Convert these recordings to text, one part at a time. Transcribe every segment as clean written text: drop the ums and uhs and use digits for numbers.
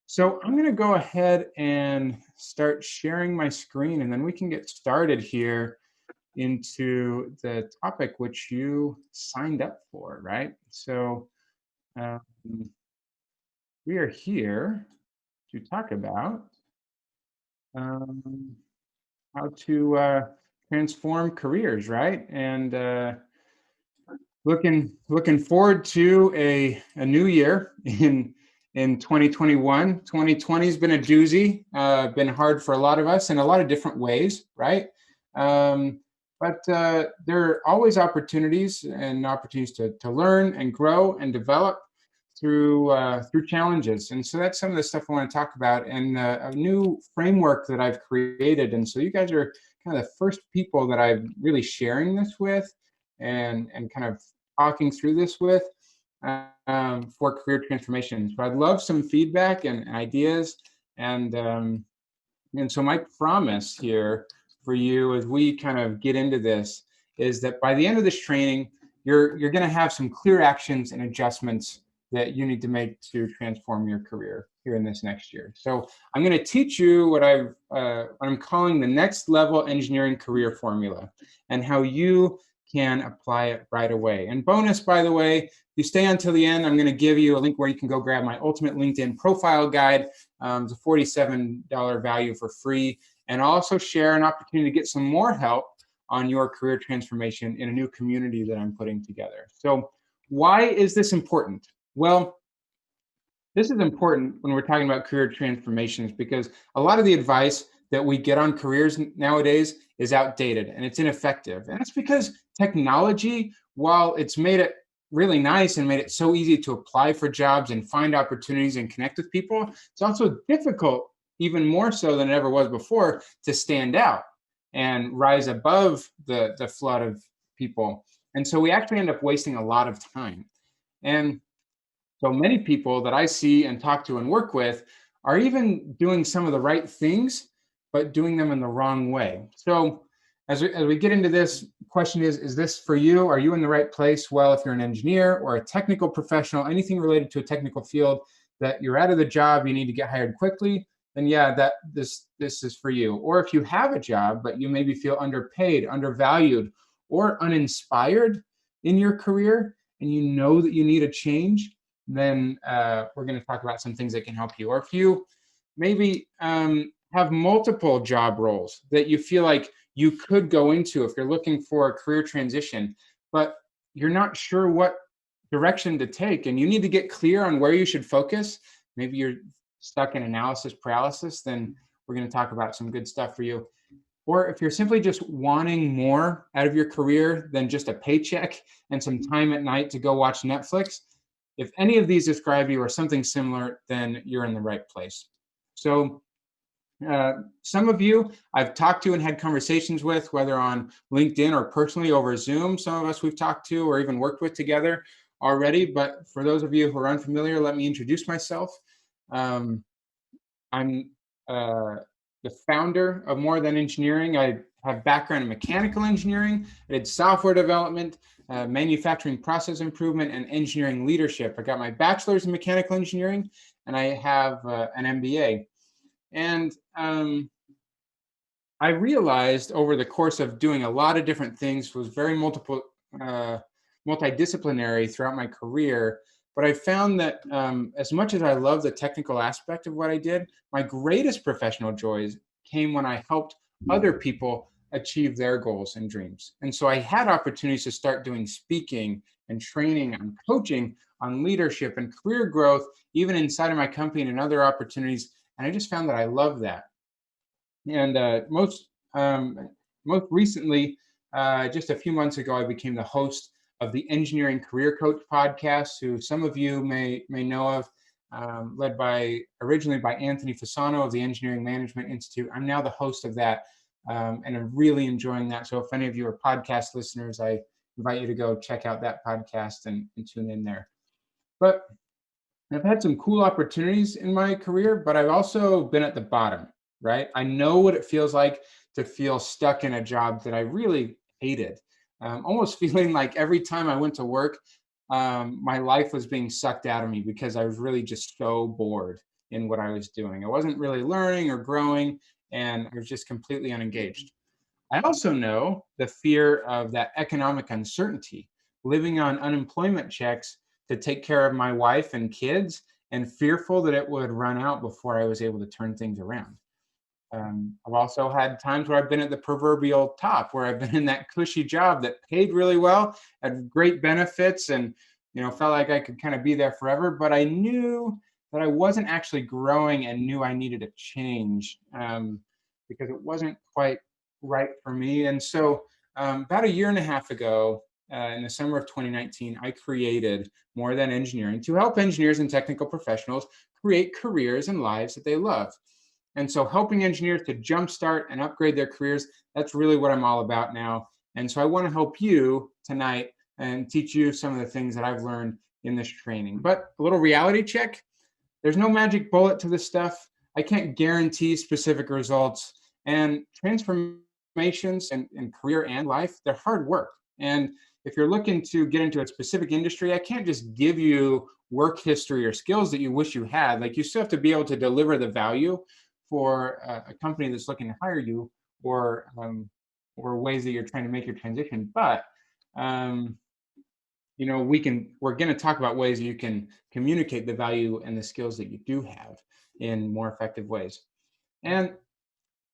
So I'm going to go ahead and start sharing my screen, and then we can get started here into the topic which you signed up for, right? So um, we are here to talk about um, how to transform careers, right? And looking forward to a new year in 2021. 2020 has been a doozy, been hard for a lot of us in a lot of different ways, right? Um, but there are always opportunities to learn and grow and develop through challenges. And so that's some of the stuff I want to talk about, and a new framework that I've created. And so you guys are kind of the first people that I'm really sharing this with, and kind of talking through this with, for career transformation. So I'd love some feedback and ideas. And um, and so my promise here for you as we kind of get into this is that by the end of this training, you're going to have some clear actions and adjustments that you need to make to transform your career here in this next year. So I'm going to teach you what I'm calling the next level engineering career formula, and how you can apply it right away. And bonus, by the way, if you stay until the end, I'm going to give you a link where you can go grab my ultimate LinkedIn profile guide. It's a $47 value for free, and I'll also share an opportunity to get some more help on your career transformation in a new community that I'm putting together. So why is this important? Well, this is important when we're talking about career transformations, because a lot of the advice that we get on careers nowadays is outdated and it's ineffective. And it's because technology, while it's made it really nice and made it so easy to apply for jobs and find opportunities and connect with people, it's also difficult, even more so than it ever was before, to stand out and rise above the flood of people. And so we actually end up wasting a lot of time. And so many people that I see and talk to and work with are even doing some of the right things, but doing them in the wrong way. So as we get into this, question is this for you? Are you in the right place? Well, if you're an engineer or a technical professional, anything related to a technical field, that you're out of the job, you need to get hired quickly, then yeah, that this is for you. Or if you have a job, but you maybe feel underpaid, undervalued, or uninspired in your career, and you know that you need a change, then we're going to talk about some things that can help you. Or if you maybe have multiple job roles that you feel like you could go into if you're looking for a career transition, but you're not sure what direction to take, and you need to get clear on where you should focus. Maybe you're stuck in analysis paralysis, then we're going to talk about some good stuff for you. Or if you're simply just wanting more out of your career than just a paycheck and some time at night to go watch Netflix, if any of these describe you or something similar, then you're in the right place. So some of you I've talked to and had conversations with, whether on LinkedIn or personally over Zoom. Some of us we've talked to or even worked with together already. But for those of you who are unfamiliar, let me introduce myself. Um, I'm the founder of More Than Engineering. I have background in mechanical engineering. I did software development, manufacturing process improvement, and engineering leadership. I got my bachelor's in mechanical engineering, and I have an MBA. And I realized over the course of doing a lot of different things, was very uh, multidisciplinary throughout my career. But I found that as much as I love the technical aspect of what I did, my greatest professional joys came when I helped other people achieve their goals and dreams. And so I had opportunities to start doing speaking and training and coaching on leadership and career growth, even inside of my company and other opportunities. And I just found that I love that. And most recently, just a few months ago, I became the host of the Engineering Career Coach podcast, who some of you may know of, led by originally by Anthony Fasano of the Engineering Management Institute. I'm now the host of that, and I'm really enjoying that. So if any of you are podcast listeners, I invite you to go check out that podcast and tune in there. But I've had some cool opportunities in my career, but I've also been at the bottom, right? I know what it feels like to feel stuck in a job that I really hated. Almost feeling like every time I went to work, my life was being sucked out of me because I was really just so bored. in what I was doing. I wasn't really learning or growing, and I was just completely unengaged. I also know the fear of that economic uncertainty, living on unemployment checks to take care of my wife and kids, and fearful that it would run out before I was able to turn things around. I've also had times where I've been at the proverbial top, where I've been in that cushy job that paid really well, had great benefits, and felt like I could kind of be there forever. But I knew that I wasn't actually growing, and knew I needed a change, because it wasn't quite right for me. And so, about a year and a half ago, in the summer of 2019, I created More Than Engineering to help engineers and technical professionals create careers and lives that they love. And so helping engineers to jumpstart and upgrade their careers, that's really what I'm all about now. And so I want to help you tonight and teach you some of the things that I've learned in this training. But a little reality check, there's no magic bullet to this stuff. I can't guarantee specific results. And transformations in career and life, they're hard work. And if you're looking to get into a specific industry, I can't just give you work history or skills that you wish you had. Like, you still have to be able to deliver the value for a company that's looking to hire you, or ways that you're trying to make your transition. But um, we're going to talk about ways you can communicate the value and the skills that you do have in more effective ways. And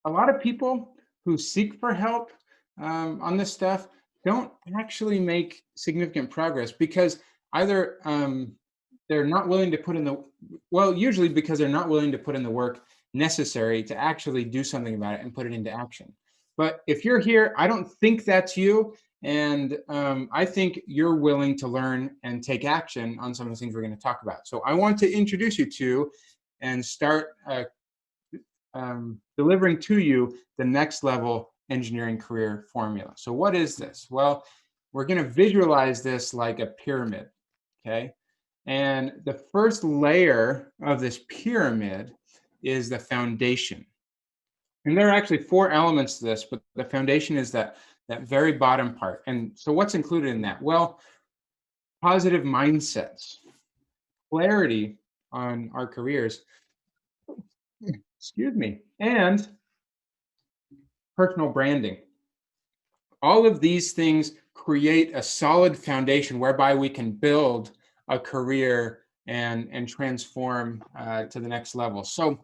a lot of people who seek for help on this stuff don't actually make significant progress, because either they're not willing to put in the usually because they're not willing to put in the work necessary to actually do something about it and put it into action. But if you're here, I don't think that's you. And I think you're willing to learn and take action on some of the things we're going to talk about. So I want to introduce you to and start delivering to you the next level engineering career formula. So what is this? Well, we're going to visualize this like a pyramid, okay? And the first layer of this pyramid is the foundation. And there are actually four elements to this, but the foundation is that very bottom part. And so what's included in that? Well, positive mindsets, clarity on our careers, excuse me, and personal branding. All of these things create a solid foundation whereby we can build a career and transform to the next level. So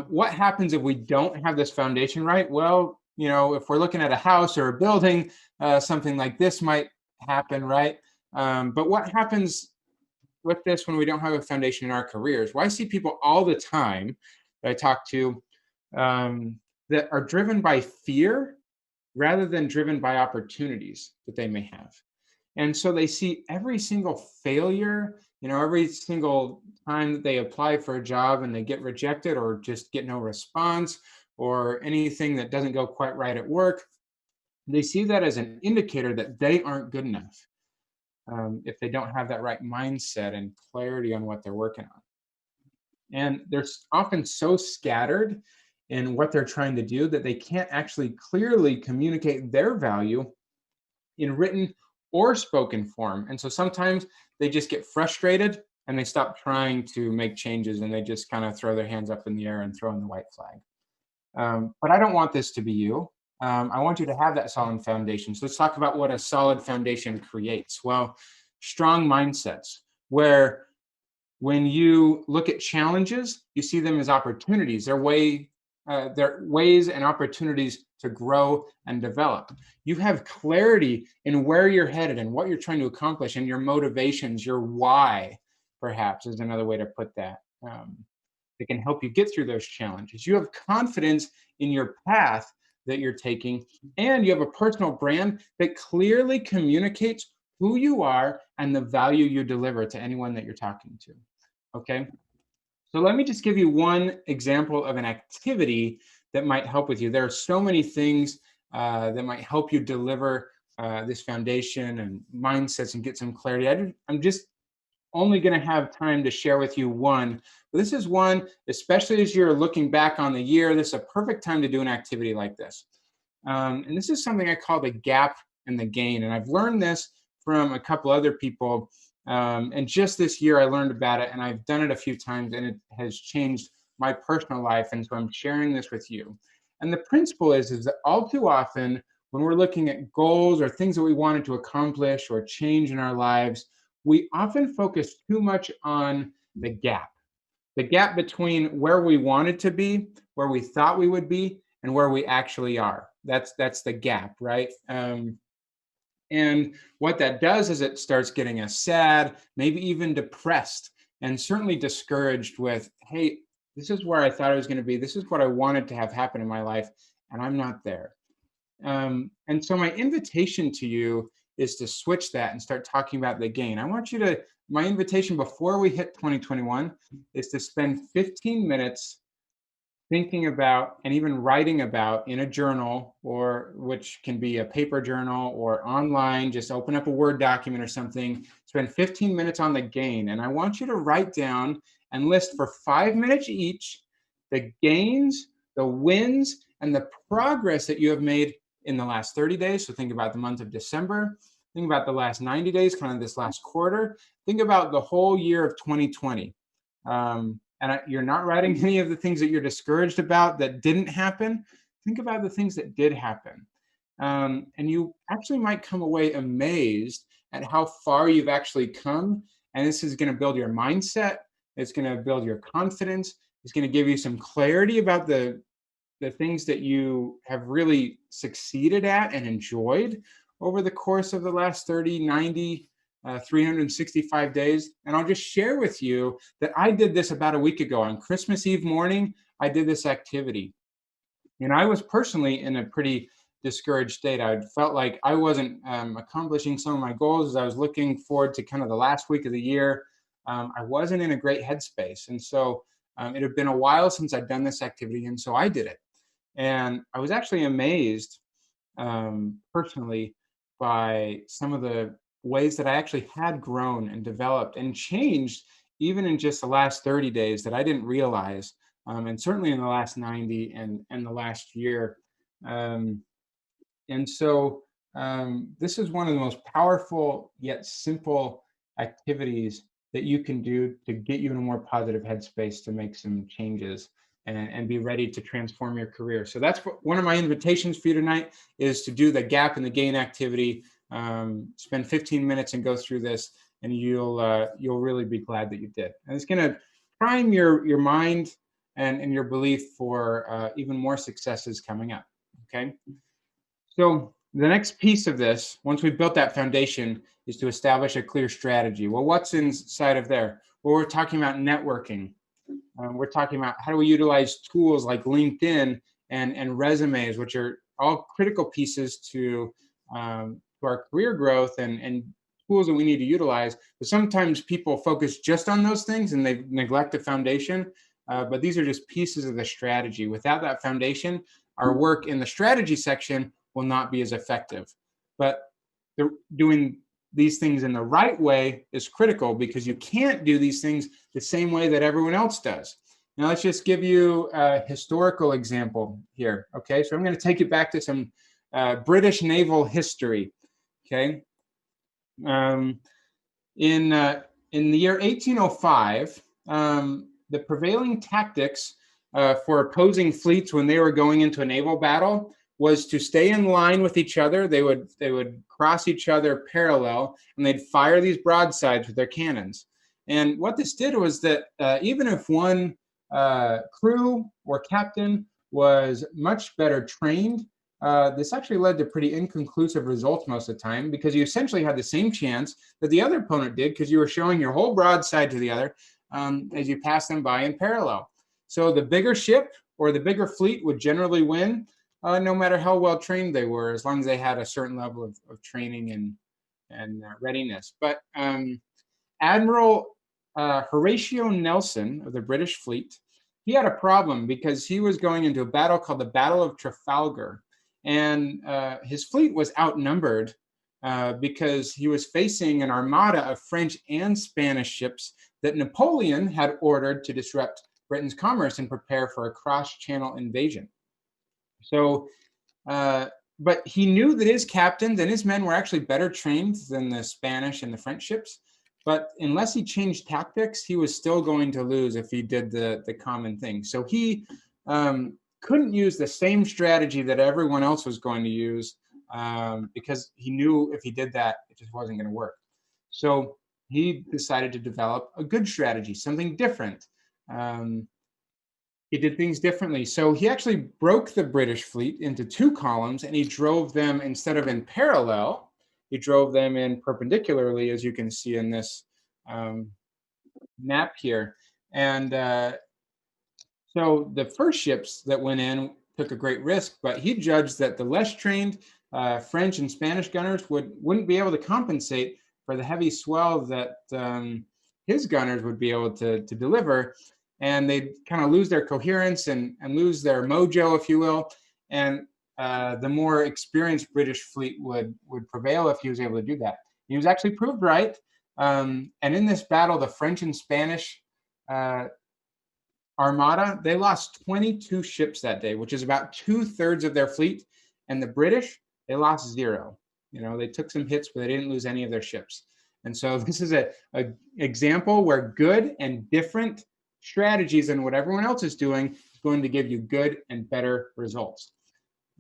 what happens if we don't have this foundation right? Well, if we're looking at a house or a building, something like this might happen, right? But what happens with this when we don't have a foundation in our careers? Well, I see people all the time that I talk to that are driven by fear rather than driven by opportunities that they may have. And so they see every single failure, every single time that they apply for a job and they get rejected or just get no response, or anything that doesn't go quite right at work. They see that as an indicator that they aren't good enough, if they don't have that right mindset and clarity on what they're working on. And they're often so scattered in what they're trying to do that they can't actually clearly communicate their value in written or spoken form. And so sometimes they just get frustrated and they stop trying to make changes, and they just kind of throw their hands up in the air and throw in the white flag. But I don't want this to be you. I want you to have that solid foundation. So let's talk about what a solid foundation creates. Well, strong mindsets, where when you look at challenges, you see them as opportunities. They're ways and opportunities to grow and develop. You have clarity in where you're headed and what you're trying to accomplish, and your motivations, your why, perhaps, is another way to put that. It can help you get through those challenges. You have confidence in your path that you're taking, and you have a personal brand that clearly communicates who you are and the value you deliver to anyone that you're talking to. Okay? So let me just give you one example of an activity that might help with you. There are so many things that might help you deliver this foundation and mindsets and get some clarity. I'm just only going to have time to share with you one. But this is one, especially as you're looking back on the year, this is a perfect time to do an activity like this. And this is something I call the gap and the gain. And I've learned this from a couple other people And just this year, I learned about it, and I've done it a few times, and it has changed my personal life. And so I'm sharing this with you. And the principle is that all too often, when we're looking at goals or things that we wanted to accomplish or change in our lives, we often focus too much on the gap between where we wanted to be, where we thought we would be, and where we actually are. That's the gap, right? And what that does is it starts getting us sad, maybe even depressed, and certainly discouraged with, hey, this is where I thought I was going to be. This is what I wanted to have happen in my life, and I'm not there. And so my invitation to you is to switch that and start talking about the gain. I want you to, my invitation before we hit 2021 is to spend 15 minutes thinking about and even writing about in a journal, or which can be a paper journal or online, just open up a Word document or something, spend 15 minutes on the gain. And I want you to write down and list for 5 minutes each the gains, the wins, and the progress that you have made in the last 30 days. So think about the month of December, think about the last 90 days, kind of this last quarter, think about the whole year of 2020. And you're not writing any of the things that you're discouraged about that didn't happen. Think about the things that did happen. And you actually might come away amazed at how far you've actually come. And this is going to build your mindset. It's going to build your confidence. It's going to give you some clarity about the things that you have really succeeded at and enjoyed over the course of the last 30, 90, 365 days. And I'll just share with you that I did this about a week ago on Christmas Eve morning. I did this activity. And I was personally in a pretty discouraged state. I felt like I wasn't accomplishing some of my goals as I was looking forward to kind of the last week of the year. I wasn't in a great headspace. And so it had been a while since I'd done this activity. And so I did it. And I was actually amazed personally by some of the ways that I actually had grown and developed and changed, even in just the last 30 days, that I didn't realize, and certainly in the last 90 and the last year. Um, and so this is one of the most powerful yet simple activities that you can do to get you in a more positive headspace to make some changes and be ready to transform your career. So that's one of my invitations for you tonight, is to do the gap and the gain activity. Spend 15 minutes and go through this, and you'll really be glad that you did. And it's going to prime your mind and your belief for even more successes coming up. Okay. So the next piece of this, once we've built that foundation, is to establish a clear strategy. Well, what's inside of there? Well, we're talking about networking. We're talking about how do we utilize tools like LinkedIn and resumes, which are all critical pieces to our career growth and tools that we need to utilize. But sometimes people focus just on those things and they neglect the foundation. But these are just pieces of the strategy. Without that foundation, our work in the strategy section will not be as effective. But doing these things in the right way is critical, because you can't do these things the same way that everyone else does. Now, let's just give you a historical example here. Okay, so I'm going to take you back to some British naval history. Okay, in the year 1805, the prevailing tactics for opposing fleets when they were going into a naval battle was to stay in line with each other. They would cross each other parallel, and they'd fire these broadsides with their cannons. And what this did was that even if one crew or captain was much better trained, this actually led to pretty inconclusive results most of the time, because you essentially had the same chance that the other opponent did, because you were showing your whole broadside to the other as you pass them by in parallel. So the bigger ship or the bigger fleet would generally win, no matter how well trained they were, as long as they had a certain level of training and readiness. But Admiral Horatio Nelson of the British fleet, he had a problem, because he was going into a battle called the Battle of Trafalgar. And his fleet was outnumbered because he was facing an armada of French and Spanish ships that Napoleon had ordered to disrupt Britain's commerce and prepare for a cross-channel invasion. So, but he knew that his captains and his men were actually better trained than the Spanish and the French ships. But unless he changed tactics, he was still going to lose if he did the common thing. So he couldn't use the same strategy that everyone else was going to use, because he knew if he did that, it just wasn't going to work. So he decided to develop a good strategy, something different. Um, he did things differently. So he actually broke the British fleet into two columns, and he drove them, instead of in parallel, he drove them in perpendicularly, as you can see in this um, map here. And so the first ships that went in took a great risk, but he judged that the less trained French and Spanish gunners wouldn't be able to compensate for the heavy swell that his gunners would be able to deliver, and they'd kind of lose their coherence and lose their mojo, if you will. And the more experienced British fleet would prevail if he was able to do that. He was actually proved right. And in this battle, the French and Spanish uh, Armada, they lost 22 ships that day, which is about 2/3 of their fleet. And the British, they lost zero. You know, they took some hits, but they didn't lose any of their ships. And so this is a example where good and different strategies than what everyone else is doing is going to give you good and better results.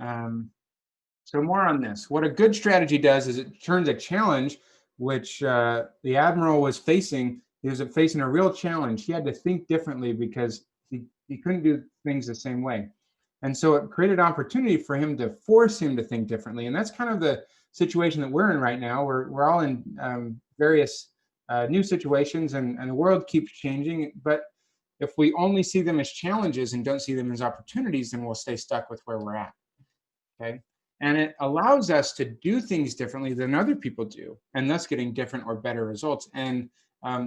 So more on this. What a good strategy does is it turns a challenge, which the admiral was facing. He was facing a real challenge. He had to think differently because he couldn't do things the same way. And so it created opportunity for him to force him to think differently. And that's kind of the situation that we're in right now. We're all in various new situations, and the world keeps changing. But if we only see them as challenges and don't see them as opportunities, then we'll stay stuck with where we're at. Okay. And it allows us to do things differently than other people do, and thus getting different or better results. And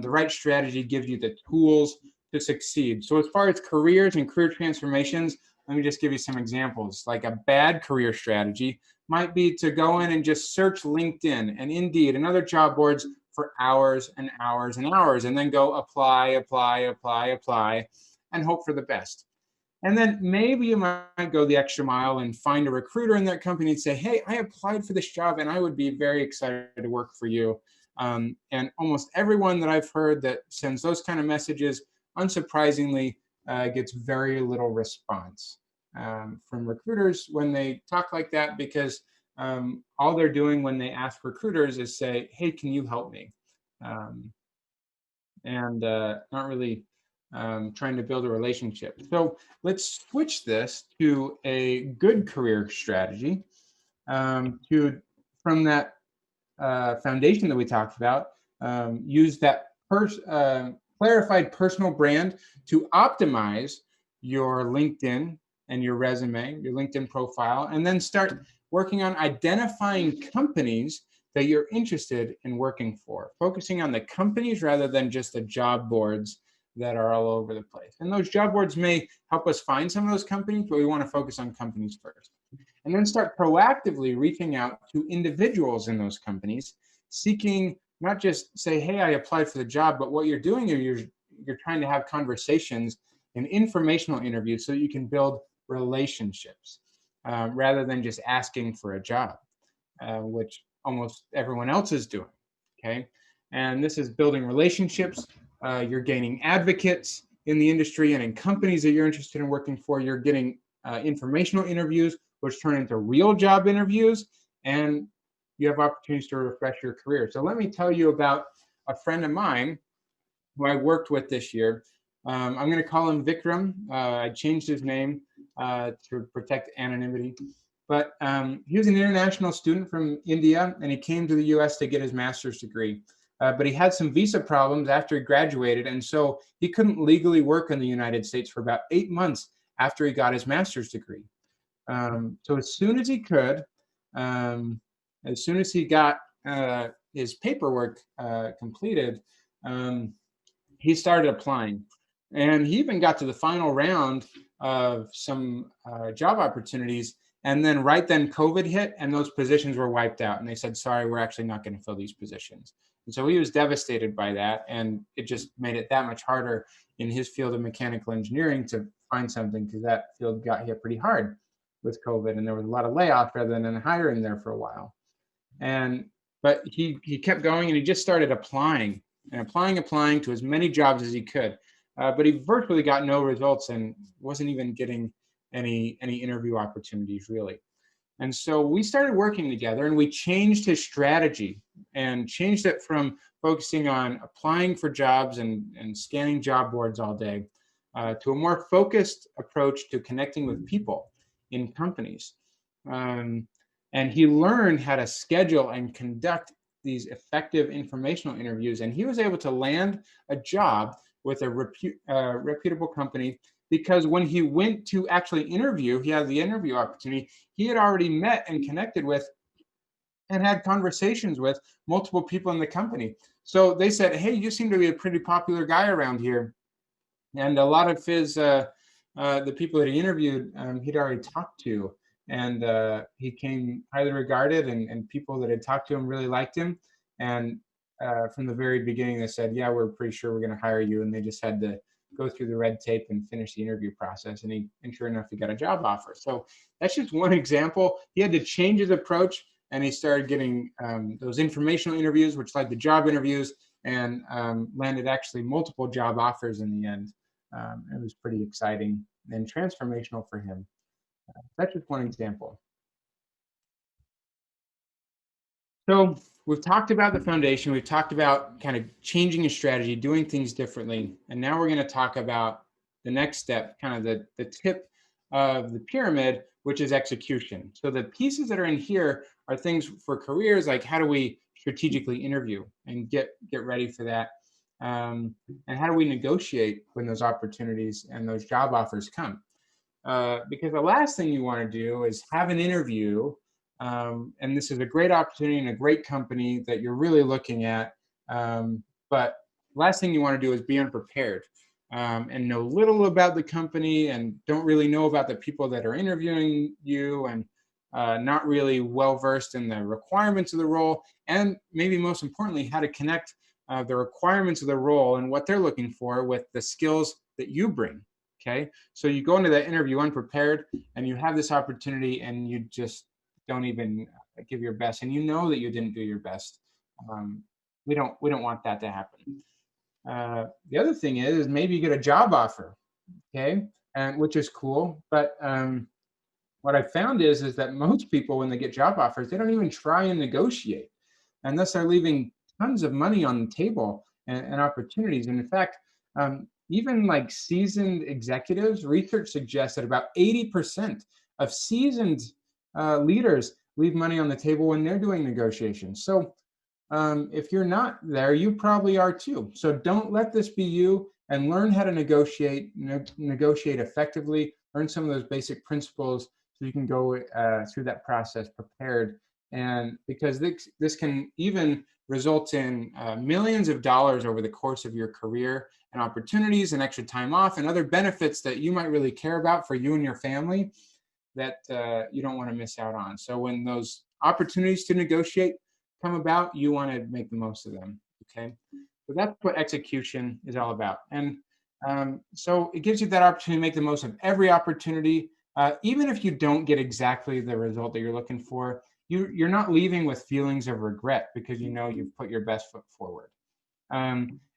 the right strategy gives you the tools to succeed. So as far as careers and career transformations, let me just give you some examples. Like a bad career strategy might be to go in and just search LinkedIn and Indeed and other job boards for hours and hours and hours, and then go apply, apply, apply, apply, and hope for the best. And then maybe you might go the extra mile and find a recruiter in that company and say, hey, I applied for this job and I would be very excited to work for you. And almost everyone that I've heard that sends those kind of messages, unsurprisingly, gets very little response from recruiters when they talk like that, because all they're doing when they ask recruiters is say, hey, can you help me? And not really trying to build a relationship. So let's switch this to a good career strategy, from that foundation that we talked about. Use that clarified personal brand to optimize your LinkedIn and your resume, your LinkedIn profile, and then start working on identifying companies that you're interested in working for, focusing on the companies rather than just the job boards that are all over the place. And those job boards may help us find some of those companies, but we want to focus on companies first. And then start proactively reaching out to individuals in those companies, seeking not just say, hey, I applied for the job, but what you're doing is you're trying to have conversations and informational interviews so that you can build relationships rather than just asking for a job, which almost everyone else is doing. Okay. And this is building relationships. You're gaining advocates in the industry and in companies that you're interested in working for. You're getting informational interviews, which turn into real job interviews, and you have opportunities to refresh your career. So let me tell you about a friend of mine who I worked with this year. I'm going to call him Vikram. I changed his name to protect anonymity. But he was an international student from India, and he came to the US to get his master's degree. But he had some visa problems after he graduated, and so he couldn't legally work in the United States for about 8 months after he got his master's degree. So as soon as he could, as soon as he got his paperwork completed, he started applying. And he even got to the final round of some job opportunities. And then right then COVID hit and those positions were wiped out. And they said, sorry, we're actually not going to fill these positions. And so he was devastated by that. And it just made it that much harder in his field of mechanical engineering to find something, because that field got hit pretty hard with COVID. And there was a lot of layoffs rather than hiring there for a while. But he kept going, and he just started applying. and applying to as many jobs as he could. But he virtually got no results and wasn't even getting any interview opportunities really. And so we started working together and we changed his strategy and changed it from focusing on applying for jobs and scanning job boards all day to a more focused approach to connecting with people in companies. Um, and he learned how to schedule and conduct these effective informational interviews. And he was able to land a job with a reputable company because when he went to actually interview, he had the interview opportunity. He had already met and connected with and had conversations with multiple people in the company. So they said, "Hey, you seem to be a pretty popular guy around here." And a lot of the people that he interviewed, he'd already talked to, and he came highly regarded, and people that had talked to him really liked him. And from the very beginning, they said, "Yeah, we're pretty sure we're going to hire you," and they just had to go through the red tape and finish the interview process. And sure enough, he got a job offer. So that's just one example. He had to change his approach, and he started getting those informational interviews, which led to job interviews, and landed actually multiple job offers in the end. It was pretty exciting and transformational for him. That's just one example. So we've talked about the foundation. We've talked about kind of changing a strategy, doing things differently. And now we're going to talk about the next step, kind of the tip of the pyramid, which is execution. So the pieces that are in here are things for careers, like how do we strategically interview and get ready for that? And how do we negotiate when those opportunities and those job offers come? Because the last thing you want to do is have an interview, and this is a great opportunity and a great company that you're really looking at. But last thing you want to do is be unprepared and know little about the company and don't really know about the people that are interviewing you and not really well versed in the requirements of the role, and maybe most importantly, how to connect the requirements of the role and what they're looking for with the skills that you bring. Okay, so you go into that interview unprepared, and you have this opportunity, and you just don't even give your best, and you know that you didn't do your best. Um, we don't want that to happen. The other thing is maybe you get a job offer, okay, and which is cool. But what I found is that most people, when they get job offers, they don't even try and negotiate, and thus are leaving tons of money on the table and opportunities. And in fact, even like seasoned executives, research suggests that about 80% of seasoned leaders leave money on the table when they're doing negotiations. So if you're not there, you probably are too. So don't let this be you, and learn how to negotiate effectively. Learn some of those basic principles so you can go through that process prepared. And because this can even result in millions of dollars over the course of your career, and opportunities and extra time off and other benefits that you might really care about for you and your family that you don't want to miss out on. So when those opportunities to negotiate come about, you want to make the most of them. Okay, so that's what execution is all about. And so it gives you that opportunity to make the most of every opportunity, even if you don't get exactly the result that you're looking for. You're not leaving with feelings of regret because you know you've put your best foot forward.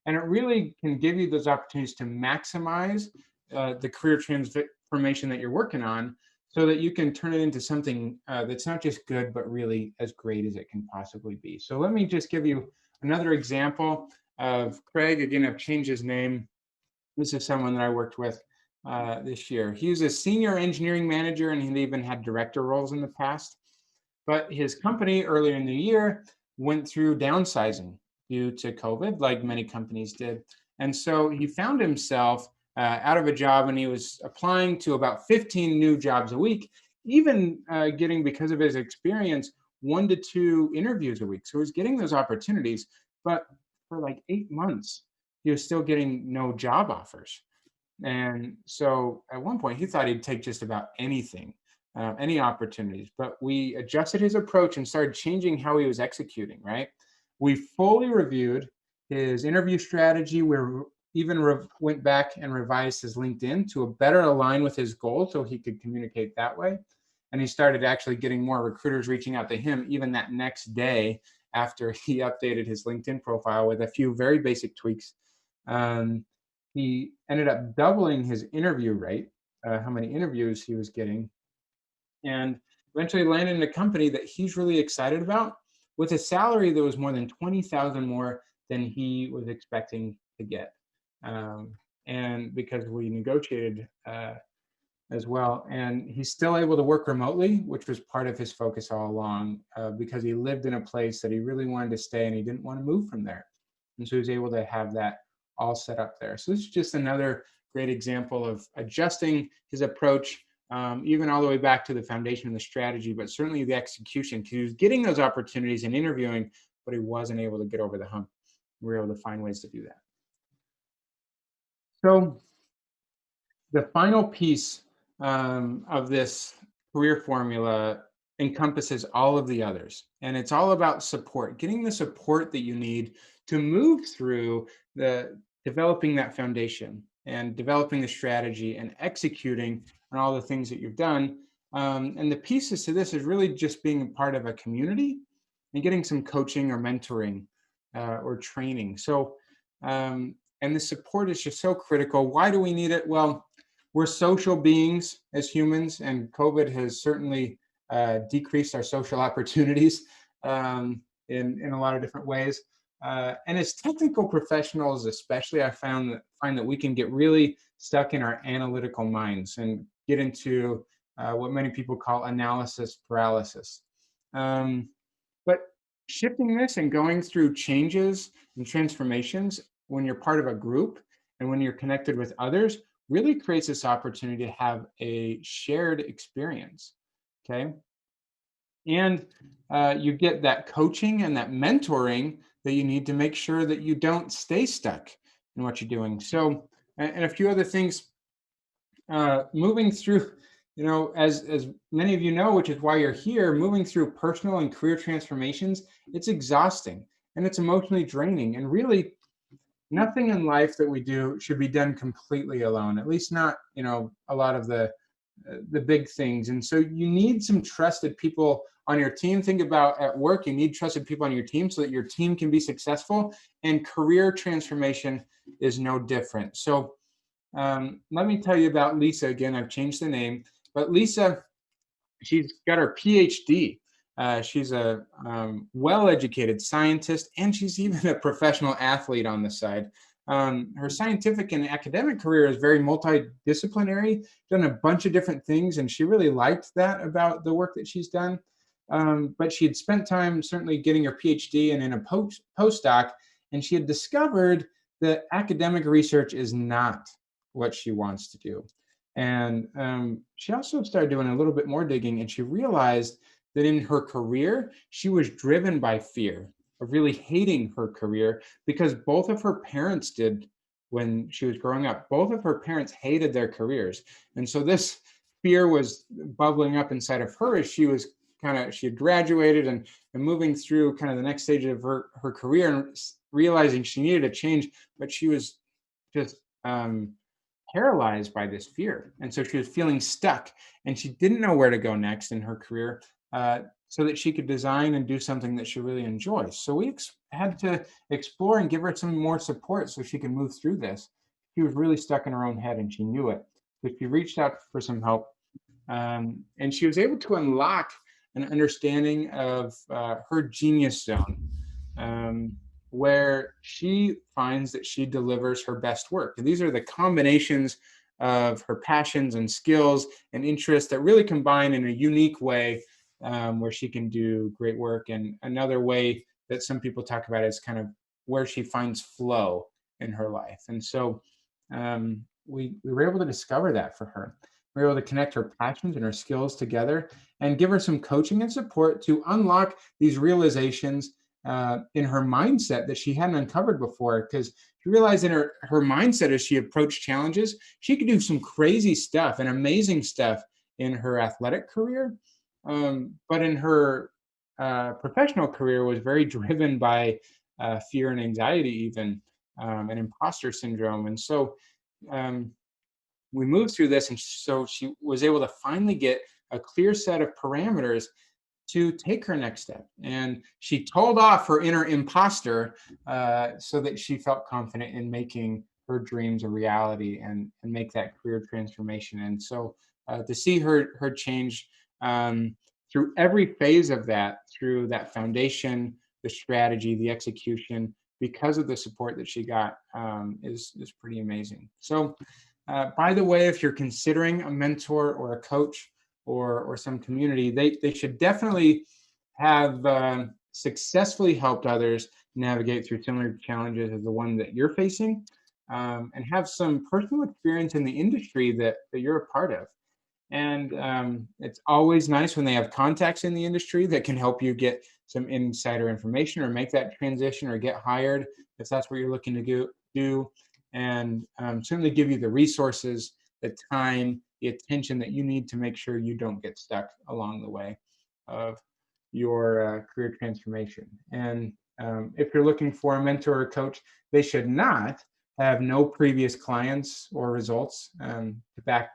And it really can give you those opportunities to maximize the career transformation that you're working on so that you can turn it into something that's not just good, but really as great as it can possibly be. So let me just give you another example of Craig. Again, I've changed his name. This is someone that I worked with this year. He was a senior engineering manager, and he even had director roles in the past. But his company earlier in the year went through downsizing due to COVID, like many companies did. And so he found himself out of a job, and he was applying to about 15 new jobs a week, even getting, because of his experience, 1 to 2 interviews a week. So he was getting those opportunities, but for like 8 months, he was still getting no job offers. And so at one point, he thought he'd take just about anything, any opportunities. But we adjusted his approach and started changing how he was executing, right? We fully reviewed his interview strategy. We even went back and revised his LinkedIn to a better align with his goals so he could communicate that way. And he started actually getting more recruiters reaching out to him even that next day. after he updated his LinkedIn profile with a few very basic tweaks. Um, he ended up doubling his interview rate, how many interviews he was getting, and eventually landed in a company that he's really excited about with a salary that was more than 20,000 more than he was expecting to get. Um, and because we negotiated as well. And he's still able to work remotely, which was part of his focus all along, because he lived in a place that he really wanted to stay and he didn't want to move from there. And so he was able to have that all set up there. So this is just another great example of adjusting his approach, even all the way back to the foundation of the strategy, but certainly the execution, because he was getting those opportunities and interviewing, but he wasn't able to get over the hump. We were able to find ways to do that. So the final piece of this career formula encompasses all of the others. And it's all about support, getting the support that you need to move through the developing that foundation and developing the strategy and executing on all the things that you've done. And the pieces to this is really just being a part of a community and getting some coaching or mentoring or training. So, and the support is just so critical. Why do we need it? Well, we're social beings as humans, and COVID has certainly decreased our social opportunities in a lot of different ways. And as technical professionals, especially, I find that we can get really stuck in our analytical minds and get into what many people call analysis paralysis. Um, but shifting this and going through changes and transformations when you're part of a group and when you're connected with others really creates this opportunity to have a shared experience. Okay. And you get that coaching and that mentoring that you need to make sure that you don't stay stuck in what you're doing. So, and a few other things, moving through, as many of you know, which is why you're here, moving through personal and career transformations, it's exhausting and it's emotionally draining. And really, nothing in life that we do should be done completely alone, at least not, a lot of the big things. And so you need some trusted people on your team. Think about at work, you need trusted people on your team so that your team can be successful, and career transformation is no different. So let me tell you about Lisa again. I've changed the name, but Lisa, she's got her PhD. She's a well-educated scientist, and she's even a professional athlete on the side. Her scientific and academic career is very multidisciplinary, done a bunch of different things, and she really liked that about the work that she's done. But she had spent time certainly getting her PhD and in a postdoc, and she had discovered that academic research is not what she wants to do. And she also started doing a little bit more digging, and she realized that in her career, she was driven by fear of really hating her career because both of her parents did when she was growing up. Both of her parents hated their careers. And so this fear was bubbling up inside of her as she had graduated and moving through kind of the next stage of her career and realizing she needed a change, but she was just paralyzed by this fear. And so she was feeling stuck and she didn't know where to go next in her career so that she could design and do something that she really enjoys. So we had to explore and give her some more support so she could move through this. She was really stuck in her own head and she knew it. So she reached out for some help. And she was able to unlock an understanding of her genius zone. Where she finds that she delivers her best work. And these are the combinations of her passions and skills and interests that really combine in a unique way where she can do great work. And another way that some people talk about is kind of where she finds flow in her life. And so we were able to discover that for her. We were able to connect her passions and her skills together and give her some coaching and support to unlock these realizations in her mindset that she hadn't uncovered before, because she realized in her mindset as she approached challenges, she could do some crazy stuff and amazing stuff in her athletic career. But in her professional career was very driven by fear and anxiety, even and imposter syndrome. And so we moved through this. And so she was able to finally get a clear set of parameters to take her next step. And she told off her inner imposter so that she felt confident in making her dreams a reality and make that career transformation. And so to see her change through every phase of that, through that foundation, the strategy, the execution, because of the support that she got, is pretty amazing. So, by the way, if you're considering a mentor or a coach or some community, they should definitely have successfully helped others navigate through similar challenges as the one that you're facing, and have some personal experience in the industry that you're a part of. And it's always nice when they have contacts in the industry that can help you get some insider information or make that transition or get hired if that's what you're looking to do. And certainly give you the resources, the time, the attention that you need to make sure you don't get stuck along the way of your career transformation. And if you're looking for a mentor or coach, they should not have no previous clients or results to back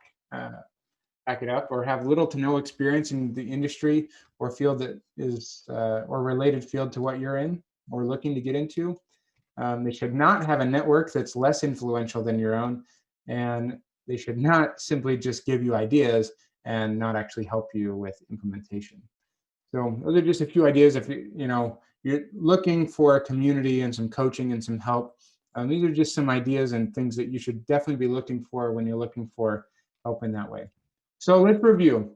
it up, or have little to no experience in the industry or field that is or related field to what you're in or looking to get into. They should not have a network that's less influential than your own, and they should not simply just give you ideas and not actually help you with implementation. So those are just a few ideas. If you're looking for a community and some coaching and some help, these are just some ideas and things that you should definitely be looking for when you're looking for help in that way. So let's review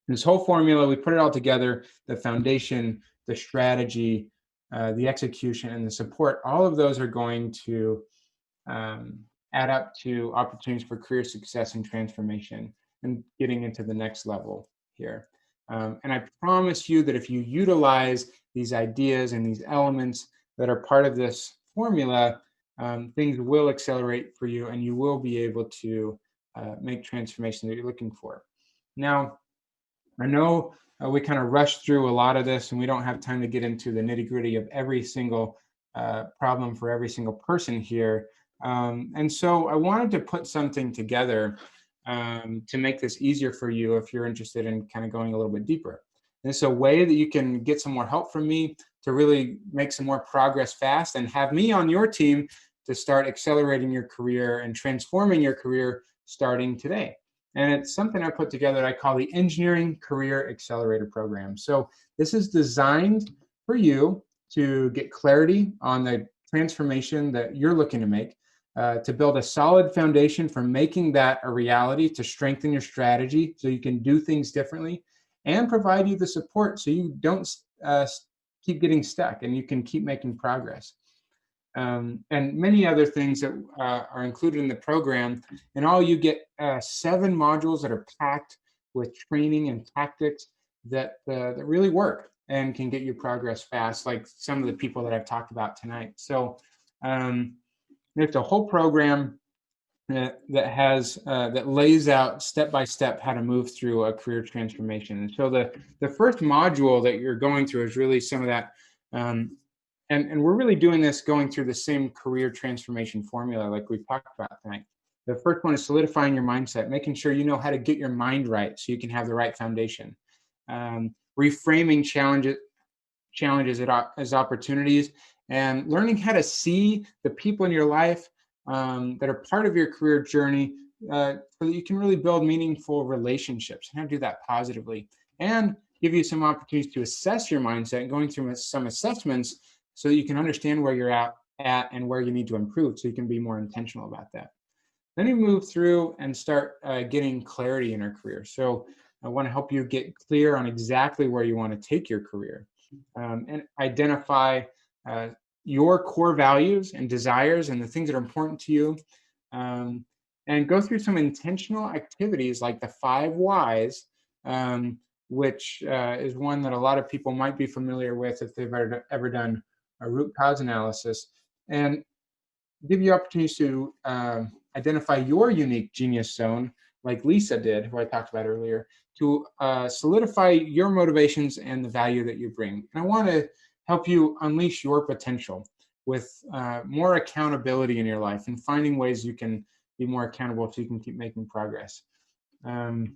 this whole formula. We put it all together: the foundation, the strategy, the execution, and the support. All of those are going to add up to opportunities for career success and transformation and getting into the next level here. And I promise you that if you utilize these ideas and these elements that are part of this formula, things will accelerate for you and you will be able to make transformation that you're looking for. Now, I know we kind of rushed through a lot of this and we don't have time to get into the nitty gritty of every single problem for every single person here. And so I wanted to put something together to make this easier for you if you're interested in kind of going a little bit deeper. And it's a way that you can get some more help from me to really make some more progress fast and have me on your team to start accelerating your career and transforming your career starting today. And it's something I put together that I call the Engineering Career Accelerator Program. So this is designed for you to get clarity on the transformation that you're looking to make, to build a solid foundation for making that a reality, to strengthen your strategy so you can do things differently, and provide you the support so you don't keep getting stuck and you can keep making progress. And many other things that are included in the program. And all you get 7 modules that are packed with training and tactics that really work and can get you progress fast, like some of the people that I've talked about tonight. So there's a whole program that lays out step by step how to move through a career transformation. And so the first module that you're going through is really some of that. And we're really doing this going through the same career transformation formula like we've talked about tonight. The first one is solidifying your mindset, making sure you know how to get your mind right so you can have the right foundation. Reframing challenges as opportunities, and learning how to see the people in your life that are part of your career journey so that you can really build meaningful relationships and how to do that positively. And give you some opportunities to assess your mindset and going through some assessments so that you can understand where you're at and where you need to improve so you can be more intentional about that. Then you move through and start getting clarity in your career. So I want to help you get clear on exactly where you want to take your career, and identify your core values and desires and the things that are important to you, and go through some intentional activities like the 5 whys, which is one that a lot of people might be familiar with if they've ever done a root cause analysis, and give you opportunities to identify your unique genius zone, like Lisa did, who I talked about earlier, to solidify your motivations and the value that you bring. And I want to help you unleash your potential with more accountability in your life and finding ways you can be more accountable so you can keep making progress. Then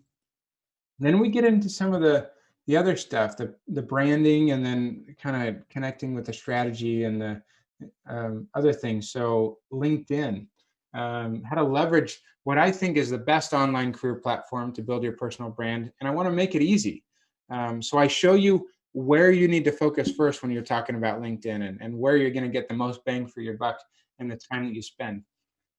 we get into some of the the other stuff, the branding, and then kind of connecting with the strategy and the other things. So LinkedIn, how to leverage what I think is the best online career platform to build your personal brand. And I want to make it easy. So I show you where you need to focus first when you're talking about LinkedIn, and where you're going to get the most bang for your buck and the time that you spend.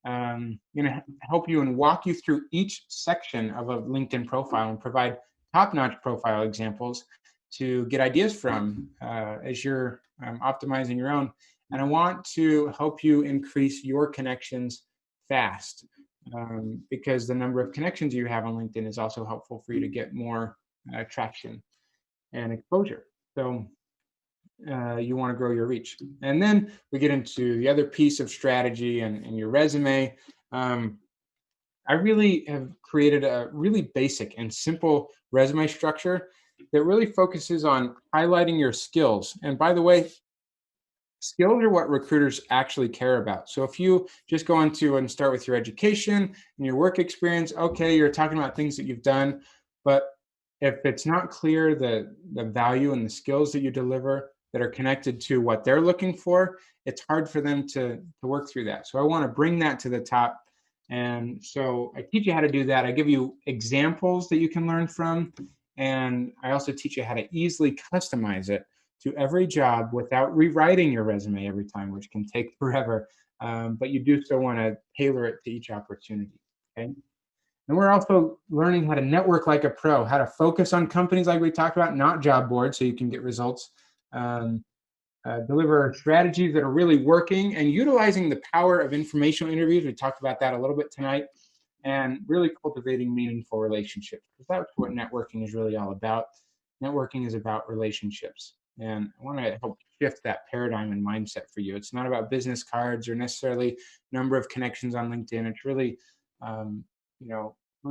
Going to help you and walk you through each section of a LinkedIn profile and provide top-notch profile examples to get ideas from as you're optimizing your own. And I want to help you increase your connections fast, because the number of connections you have on LinkedIn is also helpful for you to get more traction and exposure. So you want to grow your reach. And then we get into the other piece of strategy and your resume. I really have created a really basic and simple resume structure that really focuses on highlighting your skills. And by the way, skills are what recruiters actually care about. So if you just go into and start with your education and your work experience, okay, you're talking about things that you've done, but if it's not clear the value and the skills that you deliver that are connected to what they're looking for, it's hard for them to work through that. So I want to bring that to the top. And so I teach you how to do that. I give you examples that you can learn from. And I also teach you how to easily customize it to every job without rewriting your resume every time, which can take forever. But you do still want to tailor it to each opportunity. Okay. And we're also learning how to network like a pro, how to focus on companies like we talked about, not job boards, so you can get results. Deliver strategies that are really working, and utilizing the power of informational interviews. We talked about that a little bit tonight, and really cultivating meaningful relationships, because that's what networking is really all about. Networking is about relationships. And I want to help shift that paradigm and mindset for you. It's not about business cards or necessarily number of connections on LinkedIn. It's really, you know, who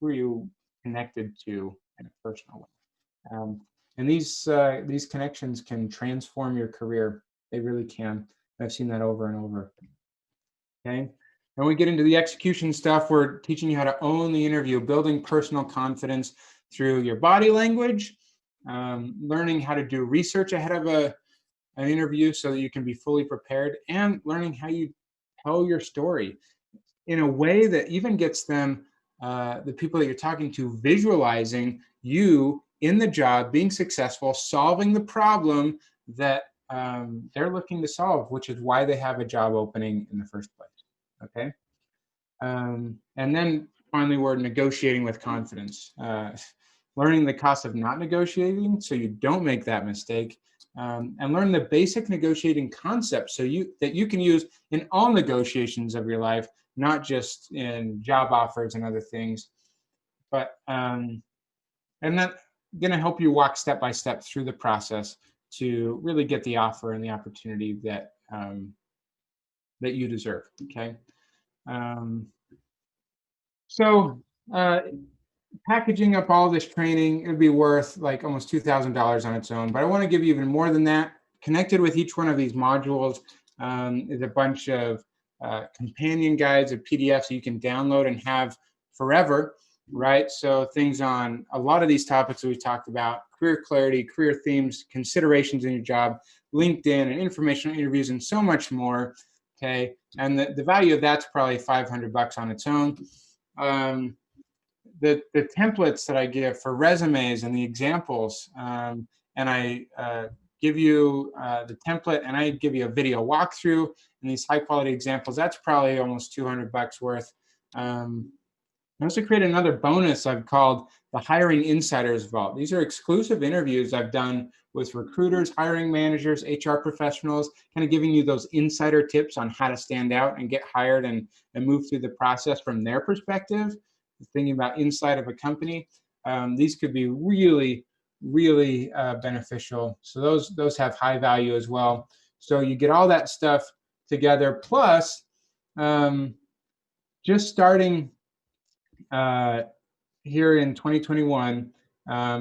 are you connected to in a personal way? And these connections can transform your career. They really can. I've seen that over and over. Okay. When we get into the execution stuff, we're teaching you how to own the interview, building personal confidence through your body language, learning how to do research ahead of an interview so that you can be fully prepared, and learning how you tell your story in a way that even gets them, the people that you're talking to, visualizing you in the job, being successful, solving the problem that they're looking to solve, which is why they have a job opening in the first place. Okay. And then finally, we're negotiating with confidence, learning the cost of not negotiating so you don't make that mistake, and learn the basic negotiating concepts so that you can use in all negotiations of your life, not just in job offers and other things. But and that's going to help you walk step by step through the process to really get the offer and the opportunity that that you deserve. Okay. So packaging up all this training, it'd be worth like almost $2,000 on its own. But I want to give you even more than that. Connected with each one of these modules is a bunch of companion guides, of PDFs you can download and have forever, right? So things on a lot of these topics that we talked about: career clarity, career themes, considerations in your job, LinkedIn, and informational interviews, and so much more. Okay, and the value of that's probably $500 on its own. The templates that I give for resumes and the examples, and I give you the template, and I give you a video walkthrough and these high quality examples. That's probably almost $200 worth. I also create another bonus I've called the Hiring Insiders Vault. These are exclusive interviews I've done with recruiters, hiring managers, HR professionals, kind of giving you those insider tips on how to stand out and get hired and move through the process from their perspective, thinking about inside of a company. These could be really, really beneficial. So those have high value as well. So you get all that stuff together, plus just starting here in 2021,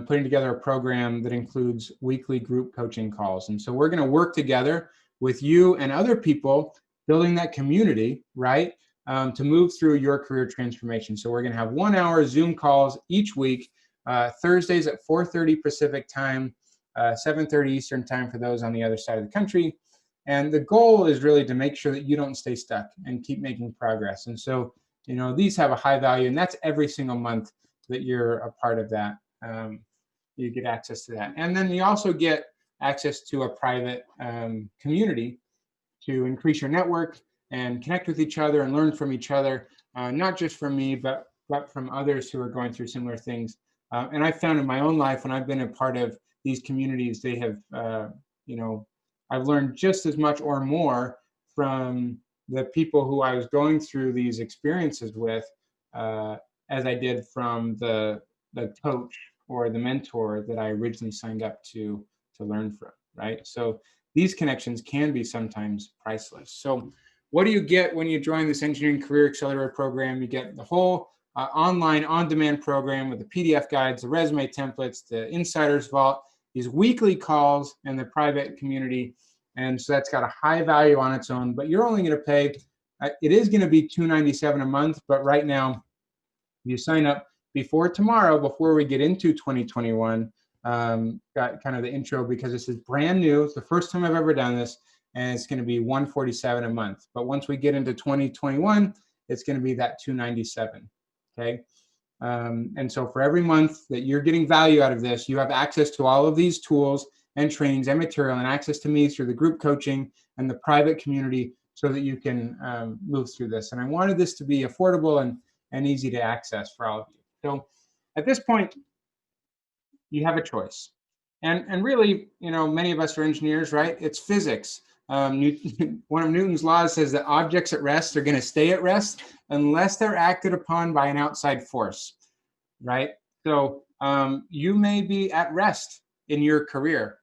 putting together a program that includes weekly group coaching calls. And so we're going to work together with you and other people building that community, right, to move through your career transformation. So we're going to have 1 hour Zoom calls each week Thursdays at 4:30 Pacific time, 7:30 Eastern time for those on the other side of the country. And the goal is really to make sure that you don't stay stuck and keep making progress. And so, these have a high value, and that's every single month that you're a part of that. You get access to that. And then you also get access to a private community to increase your network and connect with each other and learn from each other, not just from me, but from others who are going through similar things. And I found in my own life, when I've been a part of these communities, they have, I've learned just as much or more from the people who I was going through these experiences with as I did from the coach or the mentor that I originally signed up to learn from, right? So these connections can be sometimes priceless. So what do you get when you join this Engineering Career Accelerator program? You get the whole online on-demand program with the PDF guides, the resume templates, the Insider's Vault, these weekly calls, and the private community. And so that's got a high value on its own, but you're only going to pay, it is going to be $297 a month, but right now, you sign up before tomorrow, before we get into 2021, got kind of the intro because this is brand new. It's the first time I've ever done this, and it's going to be $147 a month. But once we get into 2021, it's going to be that $297. Okay. And so for every month that you're getting value out of this, you have access to all of these tools and trainings and material, and access to me through the group coaching and the private community, so that you can move through this. And I wanted this to be affordable and easy to access for all of you. So at this point, you have a choice. And really, many of us are engineers, right? It's physics. One of Newton's laws says that objects at rest are going to stay at rest unless they're acted upon by an outside force, right? So you may be at rest in your career.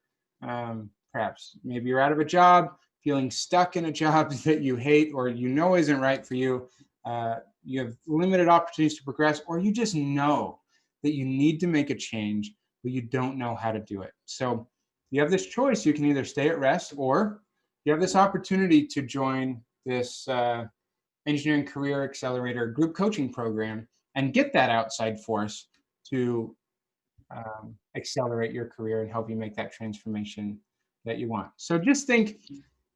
Perhaps maybe you're out of a job, feeling stuck in a job that you hate or isn't right for you. You have limited opportunities to progress, or you just know that you need to make a change, but you don't know how to do it. So you have this choice. You can either stay at rest, or you have this opportunity to join this Engineering Career Accelerator group coaching program and get that outside force to accelerate your career and help you make that transformation that you want. So just think,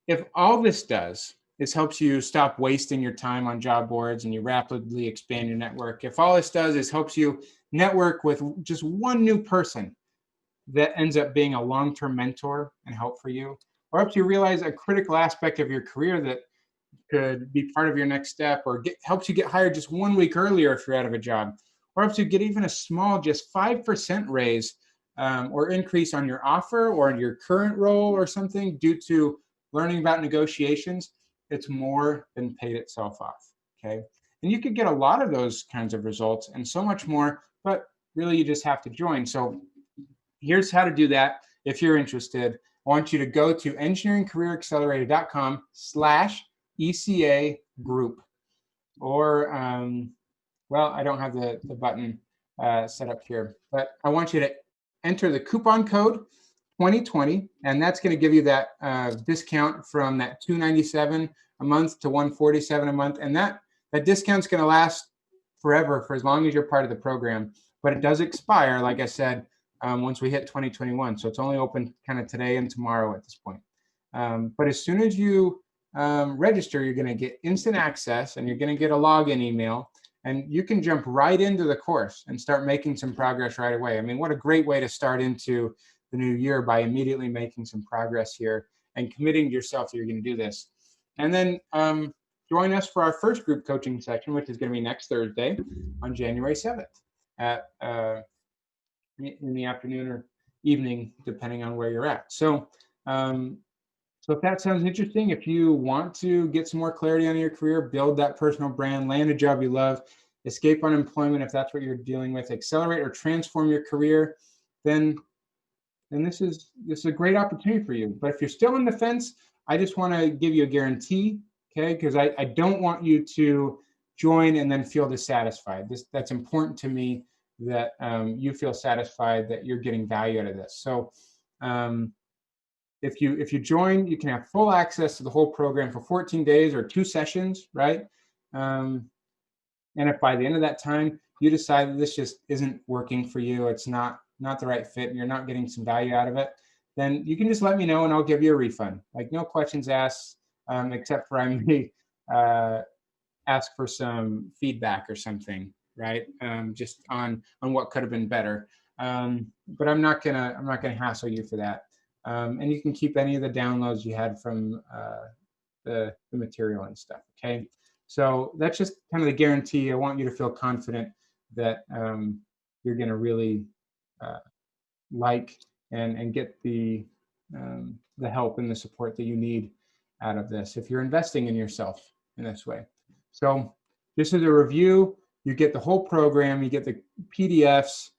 if all this does is helps you stop wasting your time on job boards and you rapidly expand your network, if all this does is helps you network with just one new person that ends up being a long-term mentor and help for you, or helps you realize a critical aspect of your career that could be part of your next step, or helps you get hired just 1 week earlier if you're out of a job, or helps you get even a small, just 5% raise or increase on your offer or in your current role or something due to learning about negotiations, it's more than paid itself off, okay? And you could get a lot of those kinds of results and so much more, but really you just have to join. So here's how to do that. If you're interested, I want you to go to engineeringcareeraccelerator.com/ECA group, or, well, I don't have the button set up here, but I want you to enter the coupon code 2020, and that's going to give you that discount from that $297 a month to $147 a month. And that discount's going to last forever, for as long as you're part of the program. But it does expire, like I said, once we hit 2021. So it's only open kind of today and tomorrow at this point. But as soon as you register, you're going to get instant access, and you're going to get a login email, and you can jump right into the course and start making some progress right away. I mean, what a great way to start into the new year, by immediately making some progress here and committing to yourself that you're going to do this. And then join us for our first group coaching session, which is going to be next Thursday on January 7th at in the afternoon or evening, depending on where you're at. So if that sounds interesting, if you want to get some more clarity on your career, build that personal brand, land a job you love, escape unemployment if that's what you're dealing with, accelerate or transform your career, then this is a great opportunity for you. But if you're still on the fence, I just want to give you a guarantee, okay? Because I don't want you to join and then feel dissatisfied. That's important to me, that you feel satisfied that you're getting value out of this. So if you join, you can have full access to the whole program for 14 days or 2 sessions, right? And if by the end of that time you decide that this just isn't working for you, it's not the right fit, and you're not getting some value out of it, then you can just let me know and I'll give you a refund. Like no questions asked, except for I may ask for some feedback or something, right? Just on what could have been better. But I'm not gonna hassle you for that. And you can keep any of the downloads you had from the material and stuff. Okay, so that's just kind of the guarantee. I want you to feel confident that you're going to really uh, like and get the help and the support that you need out of this if you're investing in yourself in this way. So just as a review, you get the whole program, you get the PDFs,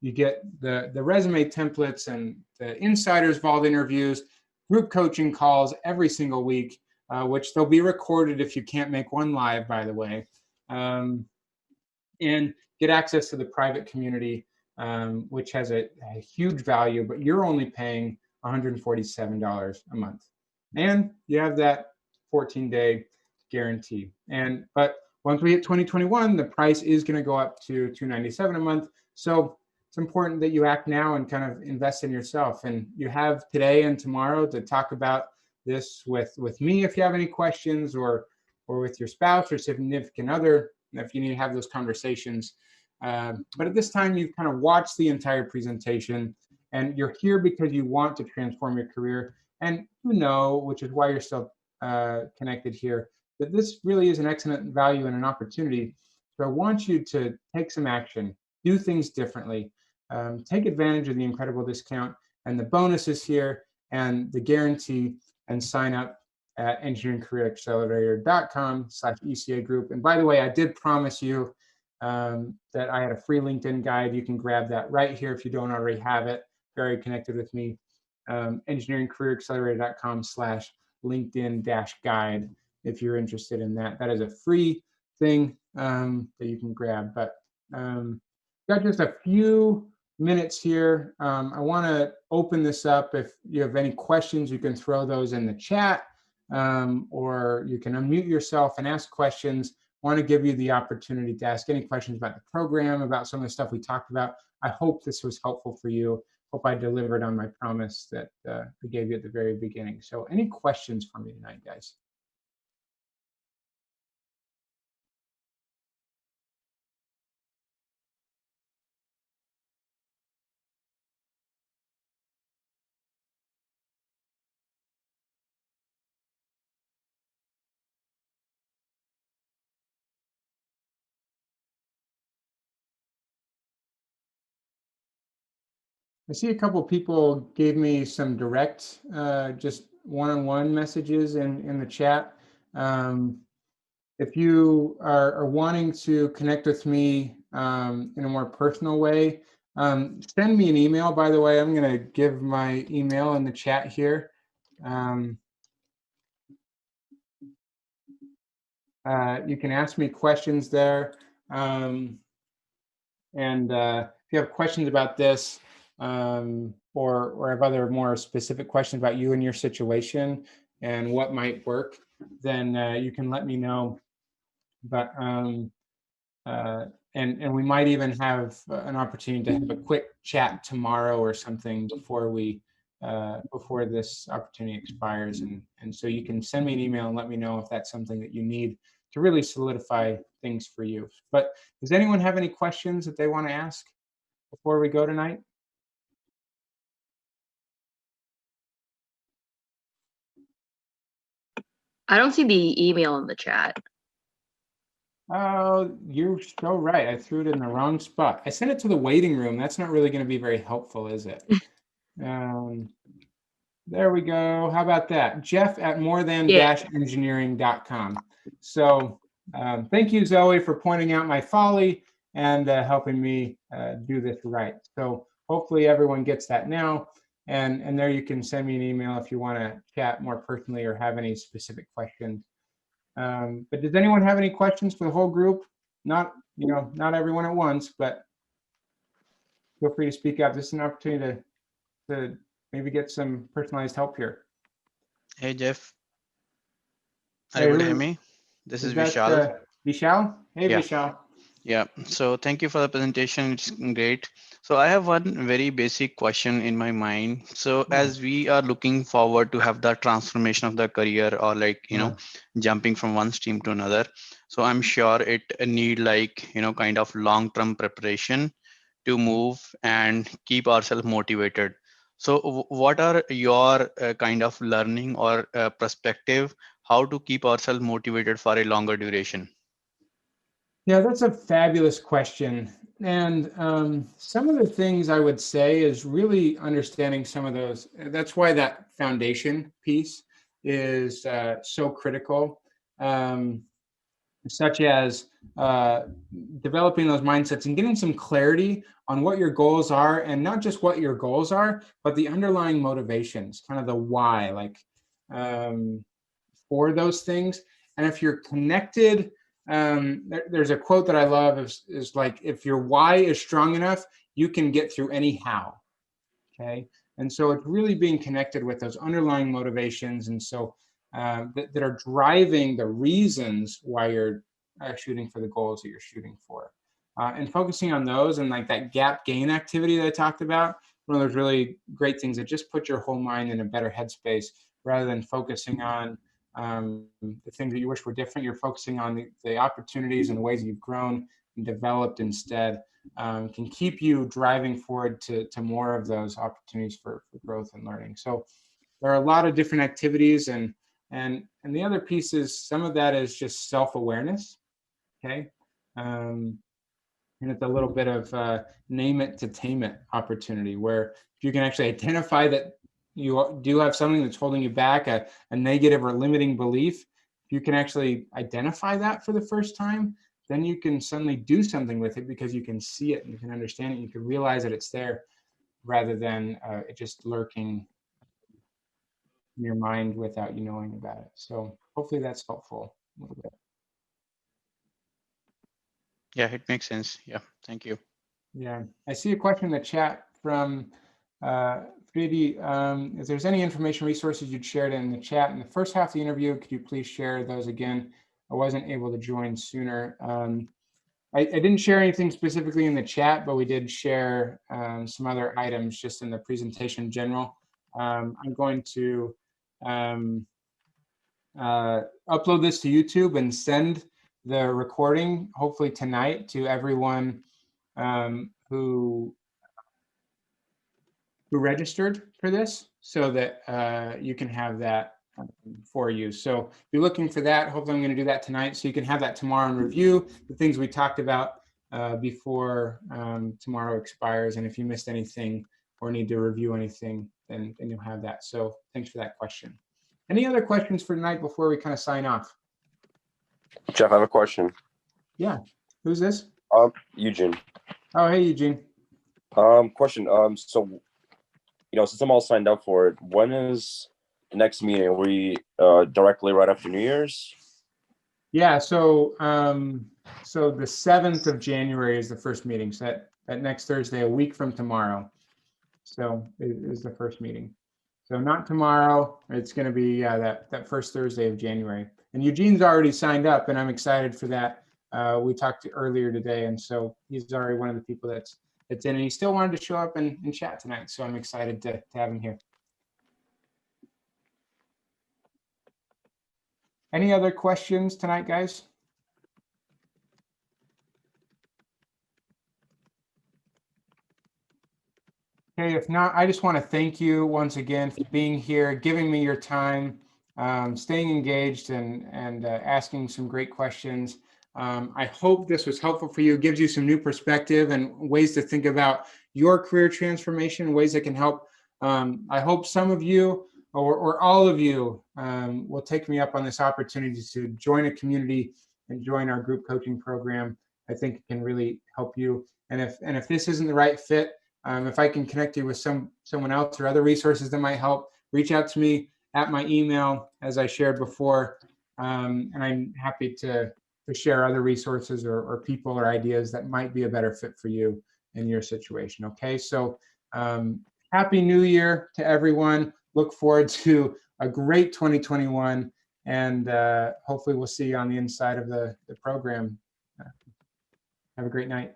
you get the resume templates and the insiders vault interviews, group coaching calls every single week, which they'll be recorded if you can't make one live, by the way, and get access to the private community, which has a huge value, but you're only paying $147 a month. And you have that 14-day guarantee. But once we hit 2021, the price is going to go up to $297 a month. So it's important that you act now and kind of invest in yourself. And you have today and tomorrow to talk about this with me if you have any questions, or with your spouse or significant other if you need to have those conversations. But at this time, you've kind of watched the entire presentation, and you're here because you want to transform your career. And you know, which is why you're still connected here, that this really is an excellent value and an opportunity. So I want you to take some action, do things differently, take advantage of the incredible discount and the bonuses here and the guarantee, and sign up at engineeringcareeraccelerator.com/ECA group. And by the way, I did promise you that I had a free LinkedIn guide. You can grab that right here if you don't already have it. Very connected with me. engineeringcareeraccelerator.com/LinkedIn-guide if you're interested in that. That is a free thing that you can grab. But got just a few minutes here. I want to open this up. If you have any questions, you can throw those in the chat, or you can unmute yourself and ask questions. I want to give you the opportunity to ask any questions about the program, about some of the stuff we talked about. I hope this was helpful for you. Hope I delivered on my promise that I gave you at the very beginning. So any questions for me tonight, guys? I see a couple people gave me some direct, just one-on-one messages in the chat. If you are wanting to connect with me in a more personal way, send me an email. By the way, I'm going to give my email in the chat here. You can ask me questions there. And if you have questions about this, or have other more specific questions about you and your situation and what might work, then you can let me know. But and we might even have an opportunity to have a quick chat tomorrow or something before before this opportunity expires. And so you can send me an email and let me know if that's something that you need to really solidify things for you. But does anyone have any questions that they want to ask before we go tonight? I don't see the email in the chat. Oh, you're so right. I threw it in the wrong spot. I sent it to the waiting room. That's not really going to be very helpful, is it? There we go. How about that? Jeff at morethan-engineering.com. So thank you, Zoe, for pointing out my folly and helping me do this right. So hopefully everyone gets that now. And there you can send me an email if you want to chat more personally or have any specific questions. But does anyone have any questions for the whole group? Not everyone at once, but feel free to speak up. This is an opportunity to maybe get some personalized help here. Hey, Jeff. Are you able to hear me? This is Vishal. Vishal? Hey, Yeah. Vishal. Yeah, so thank you for the presentation. It's great. So I have one very basic question in my mind. So Yeah. as we are looking forward to have the transformation of the career or like, Yeah. jumping from one stream to another. So I'm sure it need like, kind of long-term preparation to move and keep ourselves motivated. So what are your kind of learning or perspective, how to keep ourselves motivated for a longer duration? Yeah, that's a fabulous question. And some of the things I would say is really understanding some of those. That's why that foundation piece is so critical, such as developing those mindsets and getting some clarity on what your goals are, and not just what your goals are, but the underlying motivations, kind of the why, like um, for those things. And if you're connected, there's a quote that I love is like, if your why is strong enough, you can get through any how. Okay. And so it's really being connected with those underlying motivations. And so that are driving the reasons why you're shooting for the goals that you're shooting for. And focusing on those, and like that gap gain activity that I talked about, one of those really great things that just put your whole mind in a better headspace, rather than focusing on the things that you wish were different. You're focusing on the opportunities and the ways you've grown and developed instead. Can keep you driving forward to more of those opportunities for growth and learning. So there are a lot of different activities, and the other piece is, some of that is just self-awareness. Okay. And it's a little bit of name it to tame it opportunity, where if you can actually identify that you do have something that's holding you back, a negative or limiting belief, if you can actually identify that for the first time, then you can suddenly do something with it, because you can see it and you can understand it, you can realize that it's there, rather than it just lurking in your mind without you knowing about it. So hopefully that's helpful a little bit. Yeah, it makes sense. Yeah, thank you. Yeah, I see a question in the chat from Fridi. If there's any information resources you'd shared in the chat in the first half of the interview, could you please share those again? I wasn't able to join sooner. I didn't share anything specifically in the chat, but we did share some other items just in the presentation in general. I'm going to upload this to YouTube and send the recording, hopefully tonight, to everyone who registered for this, so that you can have that for you. So if you're looking for that, hopefully I'm going to do that tonight, so you can have that tomorrow and review the things we talked about before tomorrow expires. And if you missed anything or need to review anything, then you'll have that. So thanks for that question. Any other questions for tonight before we kind of sign off? Jeff, I have a question. Yeah. Who's this? Eugene. Oh, hey, Eugene. Question. So, since I'm all signed up for it, when is the next meeting? Are we directly right after New Year's? Yeah. So, so the 7th of January is the first meeting. So that next Thursday, a week from tomorrow. So is the first meeting. So not tomorrow. It's going to be that first Thursday of January. And Eugene's already signed up, and I'm excited for that. We talked earlier today, and so he's already one of the people that's in, and he still wanted to show up and chat tonight. So I'm excited to have him here. Any other questions tonight, guys? Okay, if not, I just want to thank you once again for being here, giving me your time, staying engaged, and asking some great questions. I hope this was helpful for you, gives you some new perspective and ways to think about your career transformation, ways that can help. I hope some of you or all of you will take me up on this opportunity to join a community and join our group coaching program. I think it can really help you. And if this isn't the right fit, if I can connect you with someone else or other resources that might help, reach out to me at my email, as I shared before, and I'm happy to share other resources or people or ideas that might be a better fit for you in your situation. Okay, so Happy New Year to everyone. Look forward to a great 2021, and hopefully we'll see you on the inside of the program. Have a great night.